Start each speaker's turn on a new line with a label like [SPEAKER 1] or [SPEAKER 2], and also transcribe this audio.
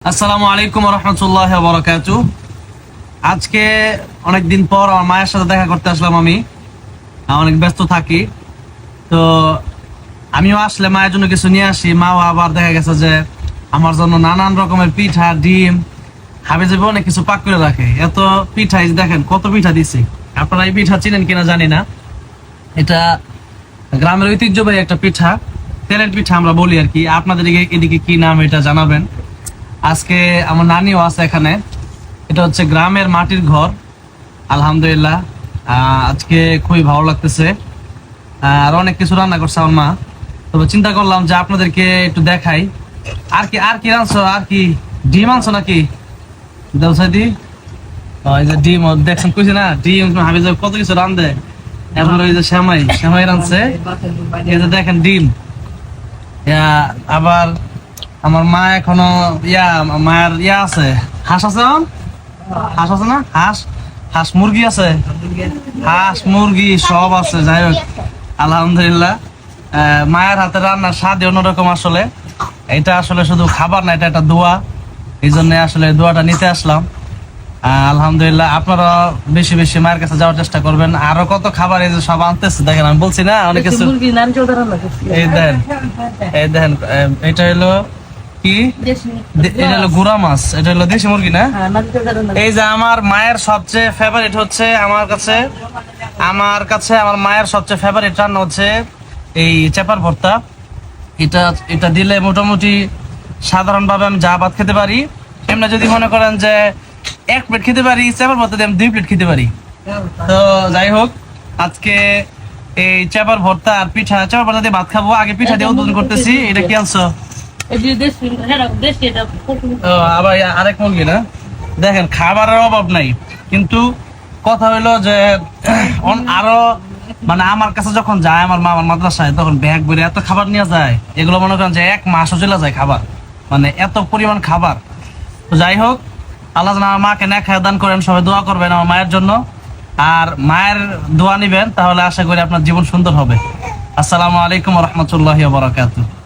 [SPEAKER 1] আসসালামু আলাইকুম রহমতুল্লাহ বরকাতু। আজকে অনেকদিন পর আমার মায়ের সাথে দেখা করতে আসলাম। আমি অনেক ব্যস্ত থাকি, তো আমিও আসলে মায়ের জন্য কিছু নিয়ে আসি। মাও আবার দেখা গেছে যে আমার জন্য নানান রকমের পিঠা, ডিম, হাবিজাবি অনেক কিছু পাক করে রাখে। এত পিঠা, এই যে দেখেন কত পিঠা দিছি। আপনারা এই পিঠা চিনেন কিনা জানি না। এটা গ্রামের ঐতিহ্যবাহী একটা পিঠা, তেলের পিঠা আমরা বলি আর কি। আপনাদের এদিকে কি নাম এটা জানাবেন। আজকে আমার নানিও আছে এখানে। এটা হচ্ছে গ্রামের মাটির ঘর। আলহামদুলিল্লাহ আজকে খুবই ভালো লাগতেছে। আর অনেক কিছু রান্না করছে আমার মা। তবে চিন্তা করলাম যে আপনাদেরকে একটু দেখাই। আর কি রাঁধছো? আর কি ডিম আনছো নাকি দেওসাদি? এই যে ডিম দেখছেন, কইছি না ডিম হাবিজ কত কিছু রান্ধে। এখন ওই যে সেমাই রাঁধছে। এই যে দেখেন ডিম। আবার আমার মা এখনো মায়ের আছে, হাঁস আছে, হাঁস আছে না, হাঁস মুরগি আছে, হাঁস মুরগি সব আছে। যাই হোক আলহামদুলিল্লাহ, মায়ের হাতে রান্নার স্বাদ অন্যরকম। আসলে এটা আসলে শুধু খাবার না, এটা একটা দোয়া। এই জন্য আসলে দোয়াটা নিতে আসলাম। আলহামদুলিল্লাহ, আপনারা বেশি বেশি মায়ের কাছে যাওয়ার চেষ্টা করবেন। আরো কত খাবার এই যে সব আনতেছে, দেখেন আমি বলছি না অনেক কিছু। এই দেখেন এটা হলো কি, এটা হলো গুড়া মাছ, এটা হলো দেশি মুরগি না। এই যে আমার মায়ের সবচেয়ে ফেভারিট হচ্ছে, আমার কাছে আমার মায়ের সবচেয়ে ফেভারিট রান্না হচ্ছে এই চেপার ভর্তা। এটা দিলে মোটামুটি সাধারণভাবে আমি যা ভাত খেতে পারি। এমনি যদি মনে করেন যে 1 প্লেট খেতে পারি, চেপার ভর্তা দিয়ে আমি 2 প্লেট খেতে পারি। তো যাই হোক, আজকে এই চেপার ভর্তা আর পিঠা, চেপার ভর্তা দিয়ে ভাত খাবো। আগে পিঠা দিয়ে উদ্বোধন করতেছি। এটা কি আনছো? আবার আরেক মুরগি না। দেখেন খাবারের অভাব নাই, কিন্তু কথা হইলো যে আরো মানে আমার কাছে যখন যায় আমার মা আমার মাদ্রাসায়, তখন ব্যাগ ভরে এত খাবার নিয়ে যায়। এগুলো মনে করেন যে 1 মাসও চলে যায় খাবার, মানে এত পরিমাণ খাবার। তো যাই হোক, আল্লাহ যেন আমার মাকে নেক হায়াত দান করেন। সবাই দোয়া করবেন আমার মায়ের জন্য, আর মায়ের দোয়া নিবেন, তাহলে আশা করি আপনার জীবন সুন্দর হবে। আসসালামু আলাইকুম রহমতুল্লাহ বারাকাতুহু।